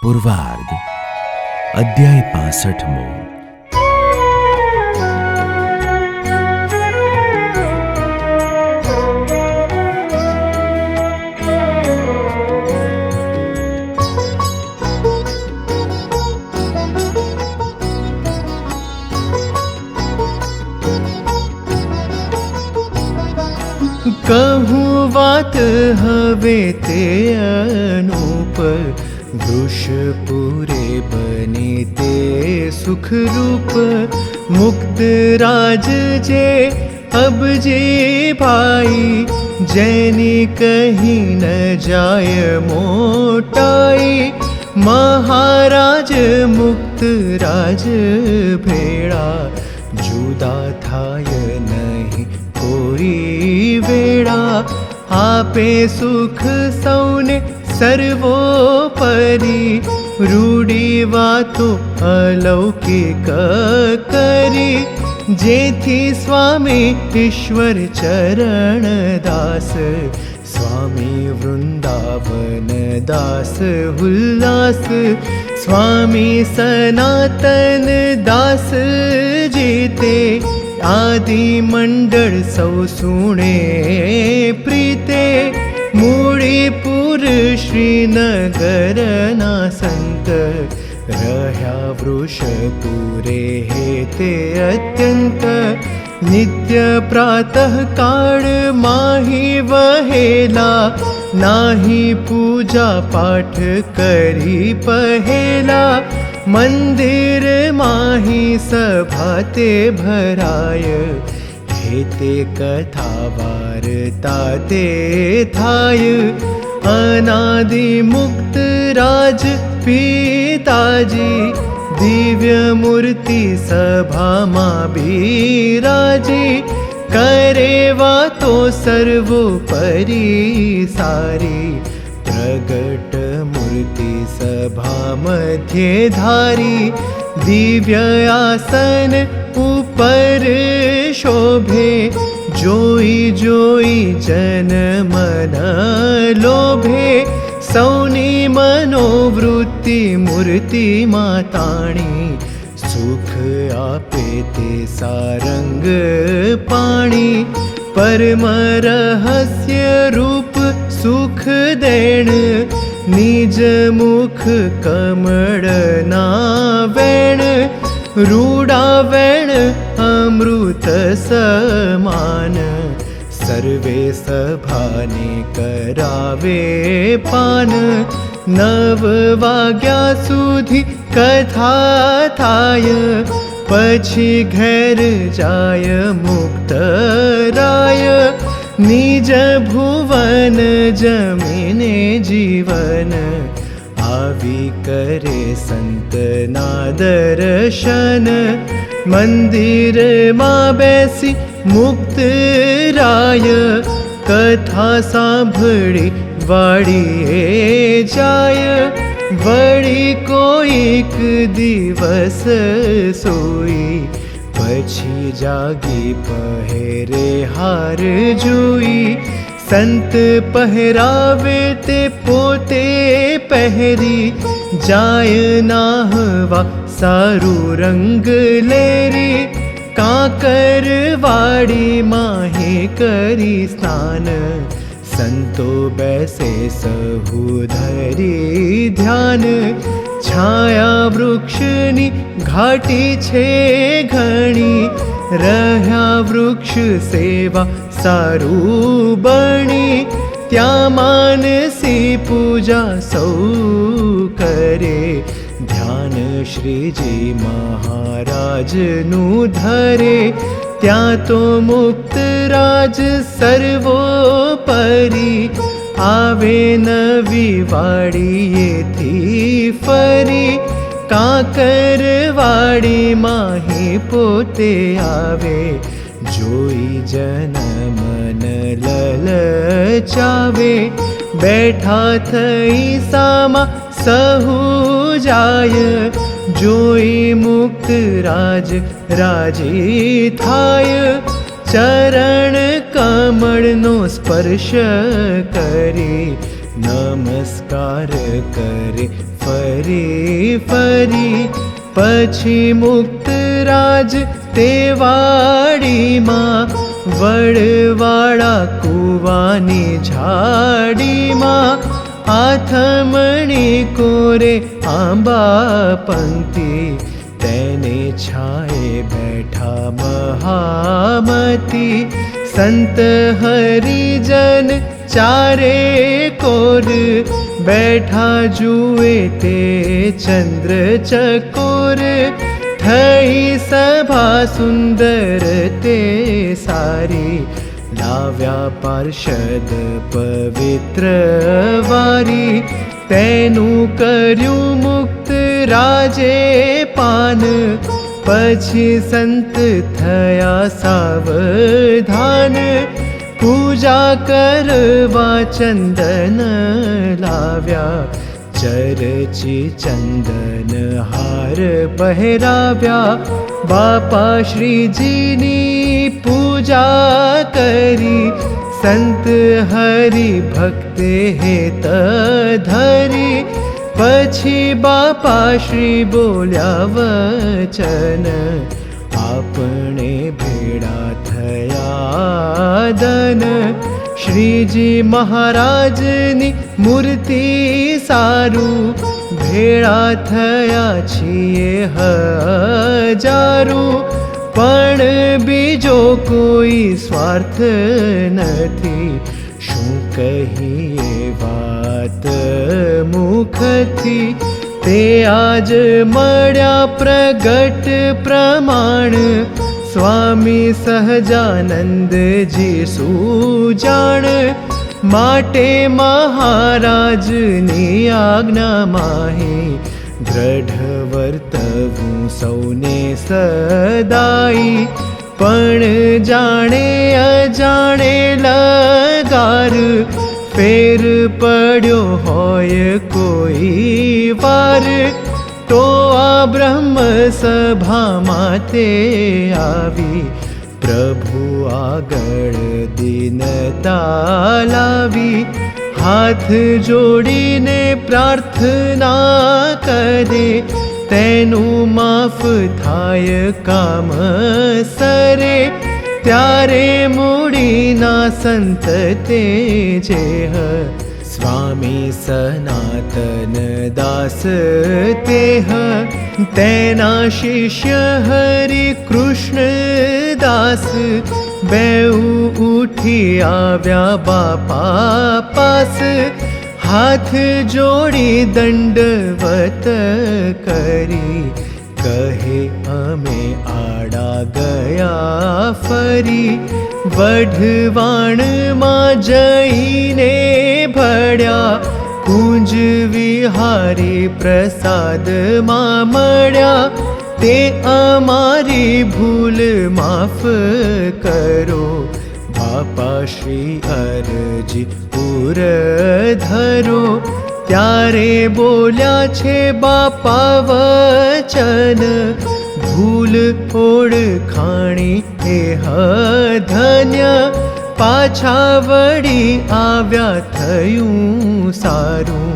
પૂર્વાર્ધ અધ્યાય 65મો। कहूँ वात हवे ते अनूप, वृष पूरे बने ते सुख रूप। मुक्त राज जे अब जे भाई, जैनी कहीं न जाय मोटाई। महाराज मुक्त राज भेड़ा, जुदा थाय नहीं कोई वेड़ा। आपे सुख सौने सर्वोपरि, रूढ़ी वातो अलौकिक करी। जेथी स्वामी ईश्वर चरण दास, स्वामी वृंदावन दास उल्लास। स्वामी सनातन दास जीते, आदि मंडल सौ सुणे प्रीते। मूळीपुर श्रीनगर ना संत, रह्या वृषपुरे हेते अत्यंत। नित्य प्रातः काळ माही वहेला, नाही पूजा पाठ करी पहेला। मंदिर माही सभा ते भराय, हेते कथा वार्ता ते थाय। अनादि मुक्त राज पिताजी, दिव्य मूर्ति सभा मा बिराजी। करे वातो सर्वोपरि सारी, प्रगट मूर्ति सभा मध्ये धारी। दिव्य आसन ऊपर शोभे, जोई जोई जन मन लोभे। सौनी मनोवृत्ति मूर्ति माताणी, सुख आपे ते सारंग पाणी। परम रहस्य रूप सुख देण, निज मुख कमल ना वेण। रूड़ा वेण अमृत समान, सर्वे सभाने करावे पान। 9 वाग्या सुधी कथा थाय, पछी घेर जाय मुक्त राय। निज भुवन जमीने जीवन, आवी करे संत ना दर्शन। मंदिर मां बैसी मुक्त राय, कथा सांभળી વાડીએ જાય। વળી કોઈક દિવસ સોઈ, પછી જાગી પહેરે હાર જોઈ। संत पहरावे ते पोते पहरी, जाय नाहवा सारू रंग लेरी। काकर वाड़ी माहे करी स्नान, संतो बैसे सहु धरी ध्यान। छाया वृक्षनी घाटी छे घणी, रह्या वृक्ष सेवा सारू बणी। त्या मानसी पूजा सौ करे, ध्यान श्रीजी महाराज नु धरे। त्या तो मुक्त राज सर्वोपरि, आवे नवी वाड़ीएथी फरी। काकर वाड़ी माही पोते आवे, जोई जन मन ललचावे। बैठा थई सामा सहु जाय, जोई मुक्त राज राजी थाय। चरण कमळनो स्पर्श करे, नमस्कार करे ફરી ફરી. પછી મુક્તરાજ તે વાડીમાં, વડવાળા કૂવાની ઝાડીમાં, આથમણી કોરે આંબા પંક્તિ, તેને છાએ બેઠા મહામતી. સંત હરિજન ચારે કોર, બેઠા જુએ તે ચંદ્ર ચકોર. થઈ સભા સુંદર તે સારી, લાવ્યા પાર્ષદ પવિત્ર વારી. તેનું કર્યું મુક્ત રાજે પાન, પછી સંત થયા સાવધાન. પૂજા કરવા ચંદન લાવ્યા, ચરચી ચંદન હાર પહેરાવ્યા. બાપા શ્રીજીની પૂજા કરી, સંત હરિ ભક્તે હેત ધરી. પછી બાપા શ્રી બોલ્યા વચન, આપણે ભેળા થયા દન. શ્રીજી મહારાજની મૂર્તિ સારું, ભેળા થયા છીએ હજારું. પણ બીજો કોઈ સ્વાર્થ નથી, શું કહીએ વાત મુખથી. તે આજ મળ્યા પ્રગટ પ્રમાણ, સ્વામી સહજાનંદજી સુજાણ. માટે મહારાજની આજ્ઞા માહી, દ્રઢ વર્તવું સૌને સદાઈ. પણ જાણે અજાણે લગાર, ફેર પડ્યો હોય કોઈ વાર. તો આ બ્રહ્મ સભામાં તે આવી, પ્રભુ આગળ દીનતા લાવી. હાથ જોડીને પ્રાર્થના કરે, તેનું માફ થાય કામ સરે. ત્યારે મૂડીના સંત તે જેહ, સ્વામી સનાતન દાસ તેહ. તેના શિષ્ય હરિ કૃષ્ણ દાસ, બેઉ ઉઠી આવ્યા બાપા પાસ. હાથ જોડી દંડવત કરી, કહે અમે આડા ગયા ફરી. વઢવાણમાં જઈને ભળ્યા, કુંજ વિહારી પ્રસાદમાં મળ્યા. તે અમારી ભૂલ માફ કરો, બાપા શ્રી અરજી પૂર ધરો. ત્યારે બોલ્યા છે બાપા વચન, ભૂલ ઓળખાણી એ ધન્ય. પાછા વળી આવ્યા થયું સારું,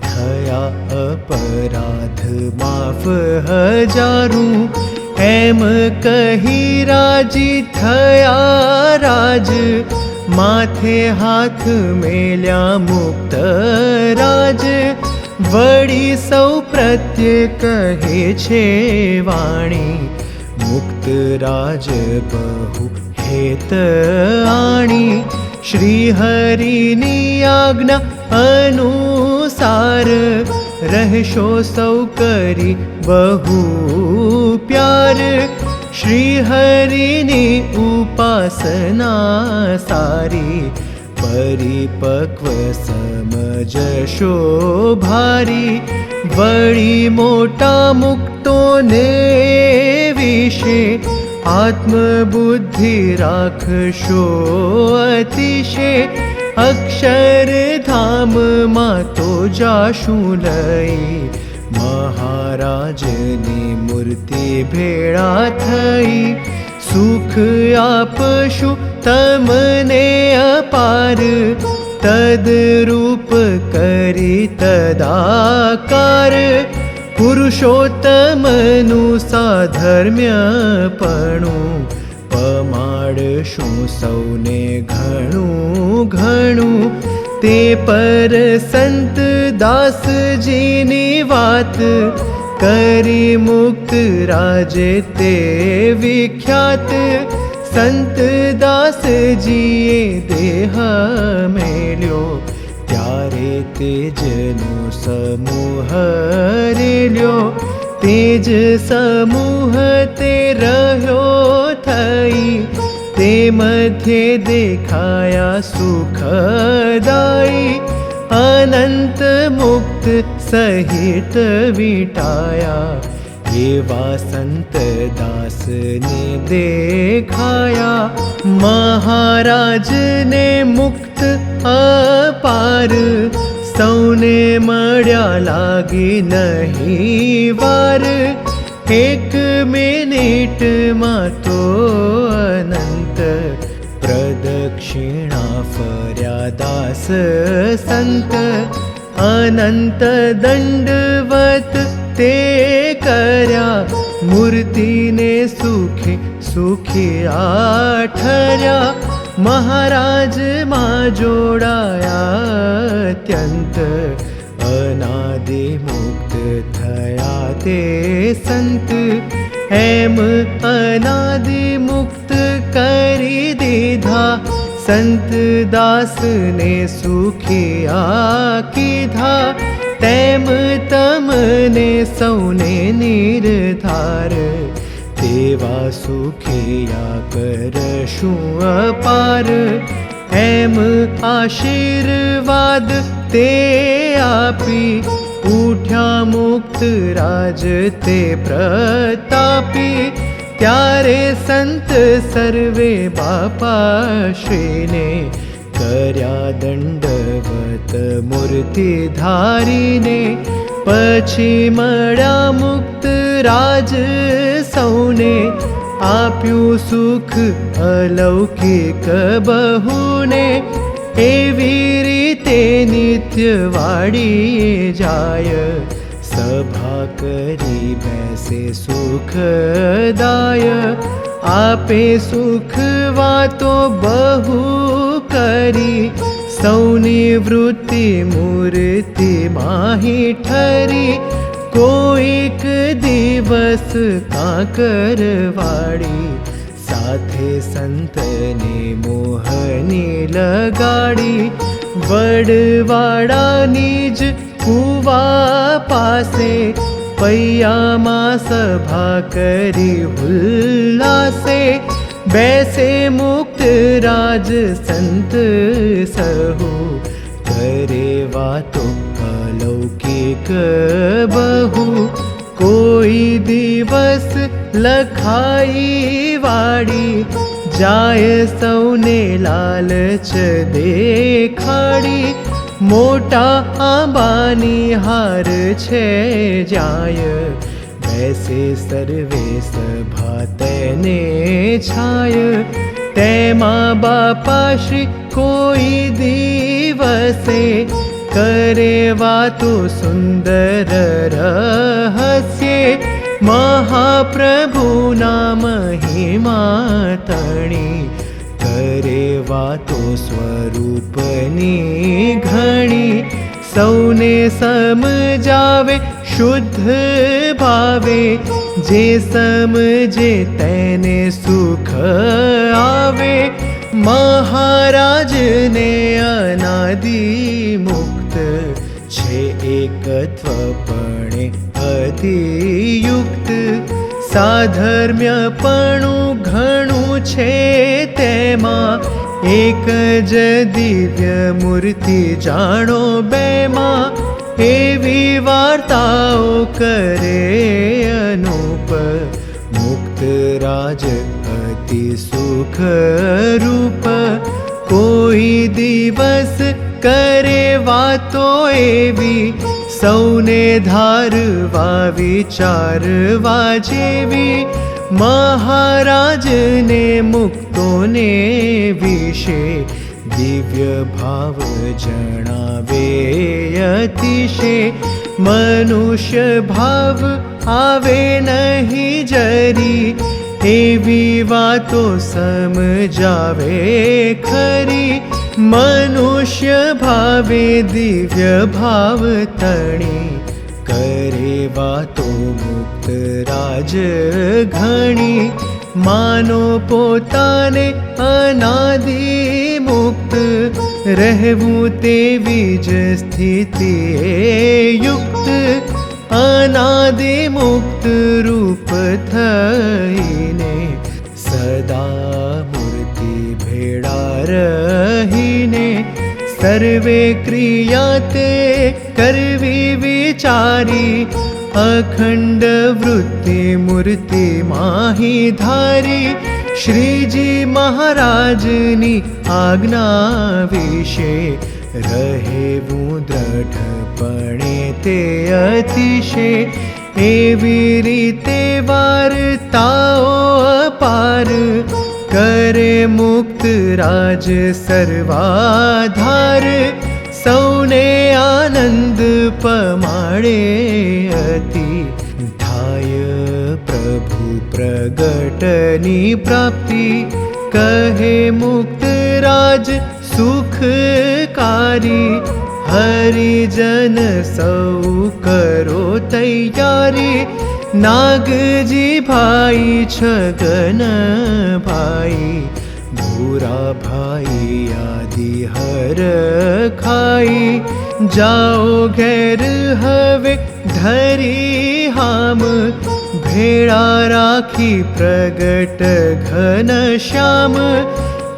થયા અપરાધ માફ હજારું. એમ કહી રાજી થયા રાજ, માથે હાથ મેલ્યા મુક્ત રાજ. વળી સૌ પ્રત્યે કહે છે વાણી, મુક્ત રાજ બહુ હેત આણી. શ્રી હરિની આજ્ઞા અનુસાર, રહેશો સૌ કરી બહુ પ્યાર. શ્રી હરિની ઉપાસના સારી, પરિપક્વ સમજશો ભારી. વળી મોટા મુક્તોને વિશે, આત્મબુદ્ધિ રાખશો અતિશે. અક્ષરધામમાં તો જાશું લઈ, મહારાજની મૂર્તિ ભેળા થઈ. સુખ આપશું તમને અપાર, તદરૂપ કરી તદાકાર પુરુષોત્તમનું સાધર્મ્યપણું પમાડશું સૌને ઘણું ઘણું તે પર સંત દાસજીની વાત કરી મુક્ત રાજે તે વિખ્યાત સંત દાસજીએ દેહ મેલ્યો ત્યારે તેજનો સમૂહ રેલ્યો તેજ સમૂહ તે રહ્યો થઈ તે મધ્યે દેખાયા સુખદાયી અનંત મુક્ત સહિત વિટાયા એવા સંત દાસને દેખાયા મહારાજને મુક્ત અપાર સૌને મળ્યા લાગી નહીં વાર એક મિનિટમાં તો અનંત પ્રદક્ષિણા ફર્યા દાસ સંત અનંત દંડવત તે કર્યા મૂર્તિને સુખે સુખિયા ઠર્યા મહારાજમાં જોડાયા અત્યંત અનાદિ મુક્ત થયા તે સંત એમ અનાદિ મુક્ત કરી દીધા સંત દાસને સુખિયા કીધા તેમ તમને સૌને નિર્ધાર તેવા સુખિયા કરશું અપાર એમ આશીર્વાદ તે આપી ઉઠ્યા મુક્ત રાજ તે પ્રતાપી ત્યારે સંત સર્વે બાપાશ્રીને કર્યા દંડવત મૂર્તિ ધારીને પછી મળ્યા મુક્ત રાજ સૌને આપ્યું સુખ અલૌકિક બહુને એવી રીતે નિત્ય વાડીએ જાય સભા કરી બેસે સુખદાય આપે સુખ વાતો બહુ કરી સૌની વૃત્તિ મૂર્તિ માહી ઠરી કોઈક દિવસ કાંકરવાડી સાથે સંતને મોહની લગાડી વડવાડાની જ કુવા પાસે પૈયામાં સભા કરી ઉલ્લાસે બેસે મુક્ત રાજ સંત સહુ કરે વાતો અલૌકિક બહુ કોઈ દિવસ લખાઈ વાડી જાય સૌને લાલચ દેખાડી મોટા આંબાની હાર છે જાય બેસે સર્વે સભા તેને છાય તેમાં બાપાશ્રી કોઈ દિવસે કરે વાતો સુંદર રહસ્યે મહાપ્રભુના મહિમા તણી કરે વાતો સ્વરૂપની ઘણી સૌને સમજાવે શુદ્ધ ભાવે જે સમજે તેને સુખ આવે મહારાજને અનાદિ મુક્ત છે એકત્વપણે અતિયુક્ત સાધર્મ્યપણું ઘણું છે તેમાં એક જ દિવ્ય મૂર્તિ જાણો બેમાં એવી વાર્તાઓ કરે અનુપ મુક્ત રાજ અતિ સુખ રૂપ કોઈ દિવસ કરે વાતો એવી સૌને ધારવા વિચારવા જેવી મહારાજને મુક્તોને વિશે દિવ્ય ભાવ જણાવે અતિશે, મનુષ્ય ભાવ આવે નહીં જરી, એવી વાતો સમજાવે ખરી. મનુષ્ય ભાવે દિવ્ય ભાવ તણી, કરે વાતો મુક્ત રાજ ઘણી. માનો પોતાને અનાદિ મુક્ત, રહેવું તેવી જ સ્થિતિએ યુક્ત. અનાદિ મુક્ત રૂપ થઈને, સદા મૂર્તિ ભેળા રહીને. સર્વે ક્રિયા તે કરવી વિચારી, અખંડ વૃત્તિ મૂર્તિ માહી ધારી. શ્રીજી મહારાજની આજ્ઞા વિશે, રહેવું દ્રઢપણે તે અતિશે. એવી રીતે વાર્તાઓ અપાર, કરે મુક્ત રાજ સર્વાધાર. સૌને આનંદ પમાડે અતિ, થાય પ્રભુ પ્રગટની પ્રાપ્તિ. કહે મુક્ત રાજ સુખકારી, હરિજન સૌ કરો તૈયારી. નાગજી ભાઈ છગન ભાઈ, ભૂરા ભાઈ આદિ હર ખાઈ. જાઓ ઘેર હવે ધરી હામ, ભેળા રાખી પ્રગટ ઘન શ્યામ.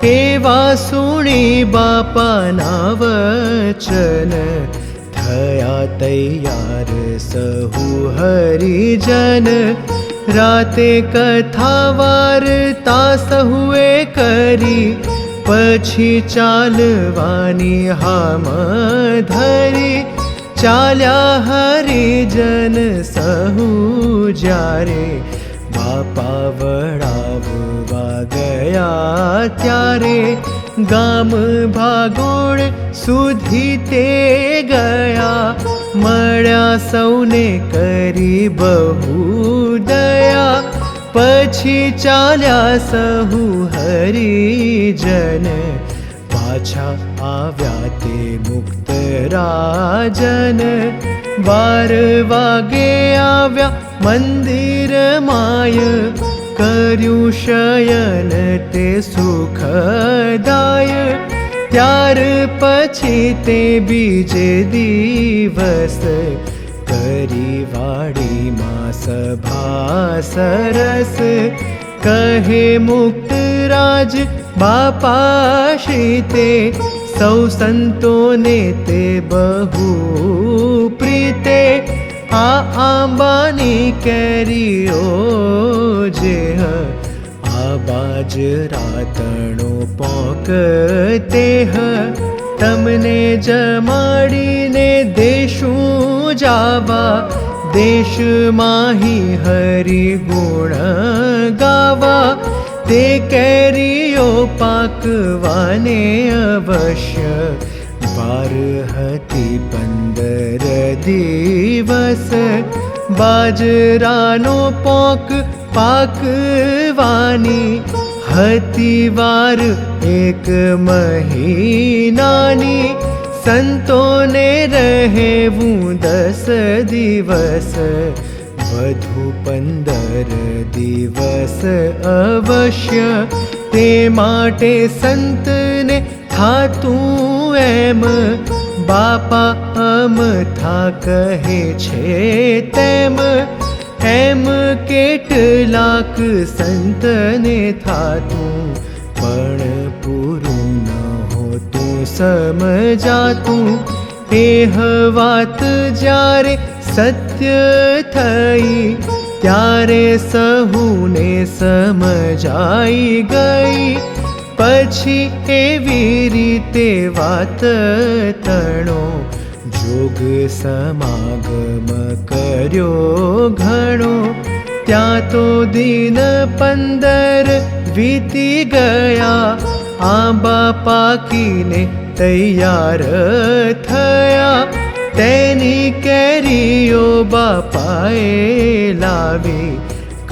એવા સુણી બાપાના વચન, થયા તૈયાર સહુ હરિજન. રાતે કથા વાર્તા સહુએ કરી, પછી ચાલવાની હામ ધરી. ચાલ્યા હરિજન સહુ જ્યારે, બાપા વડાવવા ગયા ત્યારે. ગામ ભાગોળ સુધી તે ગયા, મળ્યા સૌને કરી બહુ દયા. પછી ચાલ્યા સહુ હરિજન, પાછા આવ્યા તે મુક્ત રાજન. 12 વાગે આવ્યા મંદિર માય, કર્યું શયન તે સુખદાય. ત્યાર પછી તે બીજે દિવસ, કરી વાડીમાં સભા સરસ. કહે મુક્ત રાજ બાપા શ્રી તે, સૌ સંતોને તે બહુ પ્રીતે. આ આંબાની કેરીઓ જે, આ બાજરા તણો પોક તેહ. તમને જમાડીને દેશું જાવા, દેશ માહી હરિ ગુણ ગાવા. તે કેરીઓ પાકવાને અવશ્ય, વાર હતી 15 દિવસ. બાજરાનો પોક પાકવાની, હતી વાર 1 મહિનાની. સંતોને રહેવું 10 દિવસ, વધુ 15 દિવસ અવશ્ય. તે માટે સંતને થાતું એમ, બાપા અમથા કહે છે તેમ. એમ કેટલાક સંતને થાતું, પણ પૂરું ન હોતું સમજાતું. એ વાત જ્યારે સત્ય થઈ, ત્યારે સહુને સમજાઈ ગઈ. પછી એવી રીતે વાત તણો, જોગ સમાગમ કર્યો ઘણો. ત્યાં તો દિન 15 વીતી ગયા, આંબા પાકીને તૈયાર થયા, તેની કેરીઓ બાપાએ લાવી,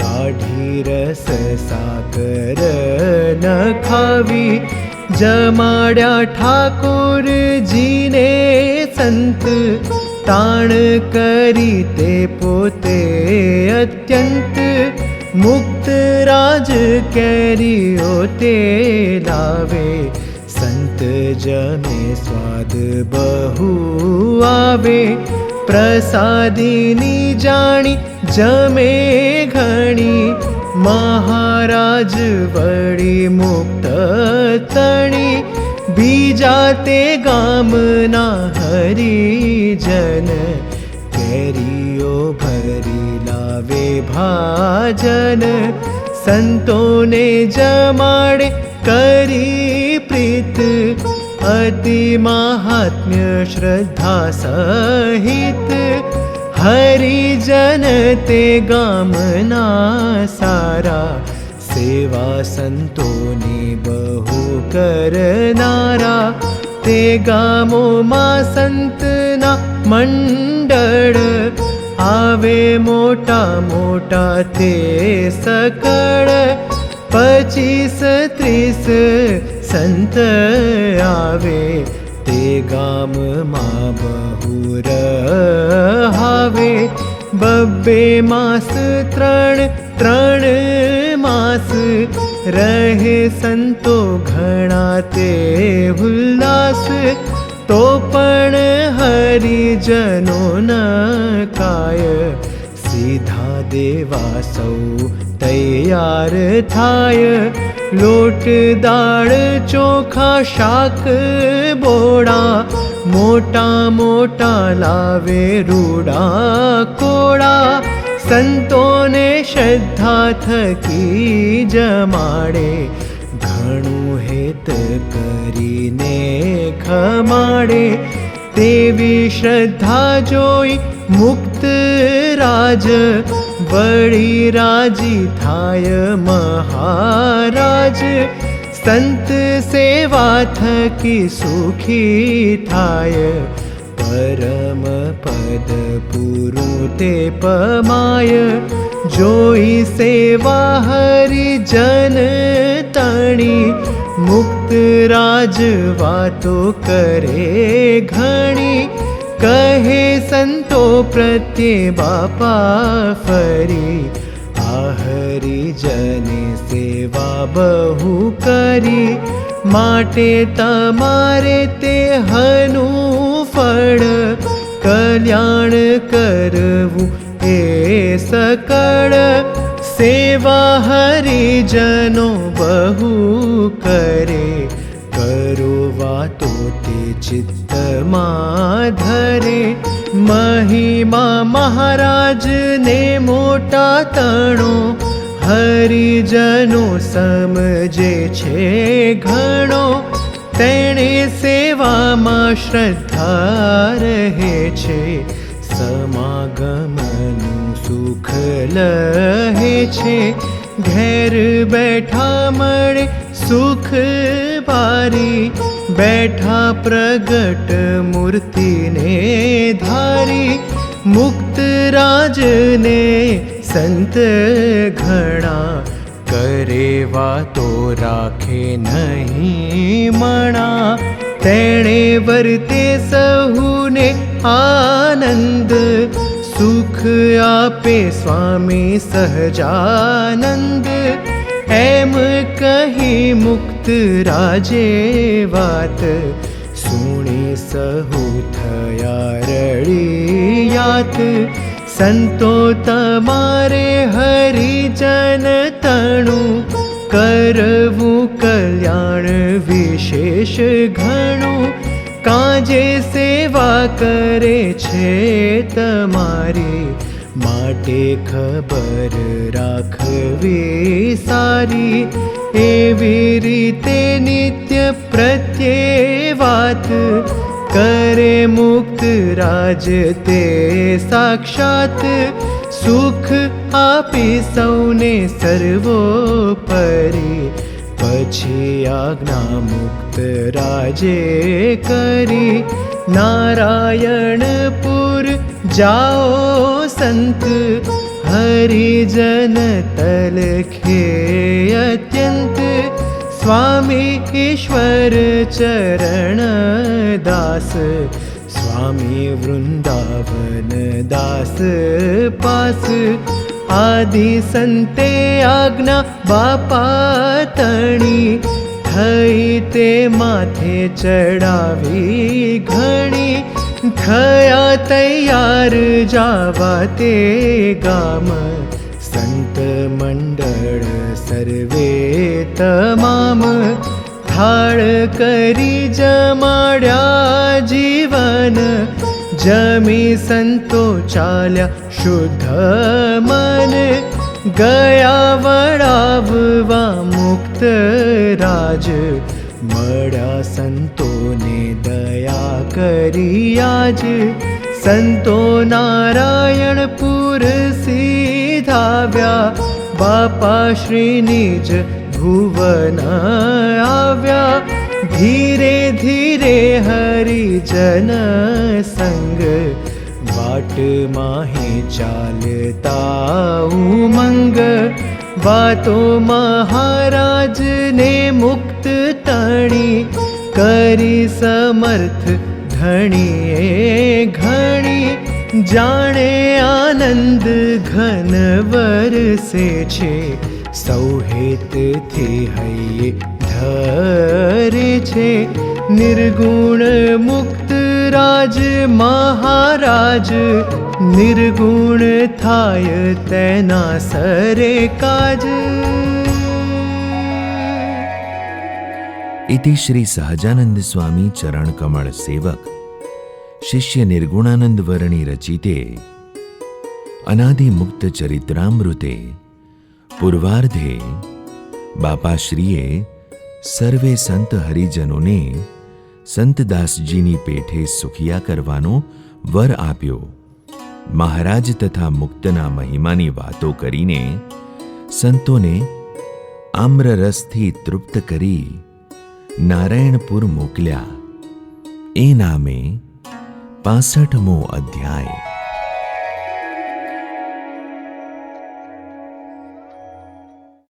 કાઢી રસ સાકર ન ખાવી, જમાડ્યા ઠાકોરજીને સંત, તાણ કરી તે પોતે અત્યંત, મુક્ત રાજ કેરીઓ તે લાવે, સંત જમે સ્વાદ બહુ આવે, પ્રસાદીની જાણી જમે ઘણી, મહારાજ વળી મુક્ત તણી, બીજા તે ગામના હરિજન, કેરીઓ ભરી લાવે ભાજન, સંતોને જમાડે કરી પ્રીત, અતિ મહાત્મ્ય શ્રદ્ધા સહિત, હરિજન તે ગામના સારા, સેવા સંતોની બહુ કરનારા, તે ગામોમાં સંતના મંડળ, આવે મોટા મોટા તે સકળ, 25-30 સંત આવે, તે ગામમાં બહુ રહાવે, 2 માસ 3 માસ, રહે સંતો ઘણા તે ઉલ્લાસ, તો પણ હરિજનો ન કાય, સીધા દેવા સૌ તૈયાર થાય, લોટ દાળ ચોખા શાક બોળા, મોટા મોટા લાવે રૂડા કોળા, સંતોને શ્રદ્ધા થકી જમાડે, ઘણું હેત કરીને ખમાડે, તેવી શ્રદ્ધા જોઈ મુક્ત રાજ, વળી રાજી થાય મહારાજ, સંત સેવા થકી સુખી થાય, પરમ પદ પૂરું તે પમાય, જોઈ સેવા હરિજન તણી, મુક્ત રાજ વાતો કરે ઘણી, કહે સંતો પ્રત્યે બાપા ફરી, આ હરિજને સેવા બહુ કરી, માટે તમારે તે હનું ફળ, કલ્યાણ કરવું એ સકળ, સેવા હરિજનો બહુ કરે, કરો વાતો તે ચિત્તમાં ધરે, મહિમા મહારાજને મોટા તણો, હરિજનો સમજે છે ઘણો, તેણે સેવામાં શ્રદ્ધા રહે છે, સમાગમનું સુખ લહે છે, ઘેર બેઠા મળે સુખ ભારી, બેઠા પ્રગટ મૂર્તિને ધારી, મુક્ત રાજને સંત ઘણા, કરે વાતો રાખે નહીં મણા, તેણે વર્તે સહુને આનંદ, સુખ આપે સ્વામી સહજાનંદ, એમ કહી મુક્ત રાજે વાત, સુણી સહુ થયા રળિયાત, સંતો તમારે હરિજન તણું, કરવું કલ્યાણ વિશેષ ઘણું, કાજે સેવા કરે છે તમારી, માટે ખબર રાખવી સારી, એવી રીતે નિત્ય પ્રત્યે વાત, કરે મુક્ત રાજ તે સાક્ષાત, સુખ આપી સૌને સર્વોપરી, પછી આજ્ઞા મુક્ત રાજે કરી નારાયણપુર જાઓ સંત હરિજન તલખે અત્યંત સ્વામી ઈશ્વર ચરણ દાસ સ્વામી વૃંદાવન દાસ પાસ આદિ સંતે આજ્ઞા બાપા તણી થઈ તે માથે ચડાવી ઘણી થયા તૈયાર જાવા તે ગામ સંત મંડળ સર્વે તમામ થાળ કરી જમાડ્યા જીવન જમી સંતો ચાલ્યા શુદ્ધ મન ગયા વડાવવા મુક્ત રાજ મળ્યા સંતોને દયા કરી આજ સંતો નારાયણપુર સીધાવ્યા બાપા શ્રીની જ ભુવન આવ્યા ધીરે ધીરે હરિજન સંગ વાટમાં હે ચાલતા ઉમંગ વાતો મહારાજને મુક્ત તણી કરી સમર્થ ધણીએ ઘણી જાણે આનંદ ઘન વરસે છે સૌહેતથી હૈયે ધરે છે નિર્ગુણ મુક્ત રાજ મહારાજ નિર્ગુણ થાય તેના સરે કાજ. इति श्री सहजानंद स्वामी चरण कमल सेवक शिष्य निर्गुणानंद वर्णी रचिते अनादि मुक्त चरित्रामृते पूर्वार्धे बापाश्रीए सर्वे संत हरिजनोने संतदासजीनी पेठे सुखिया करवानो वर आप्यो. महाराज तथा मुक्तना महिमानी वातो करीने संतोने आम्ररसथी तृप्त करी नारायणपुर मोकल्या. ए नामे 65मो अध्याय.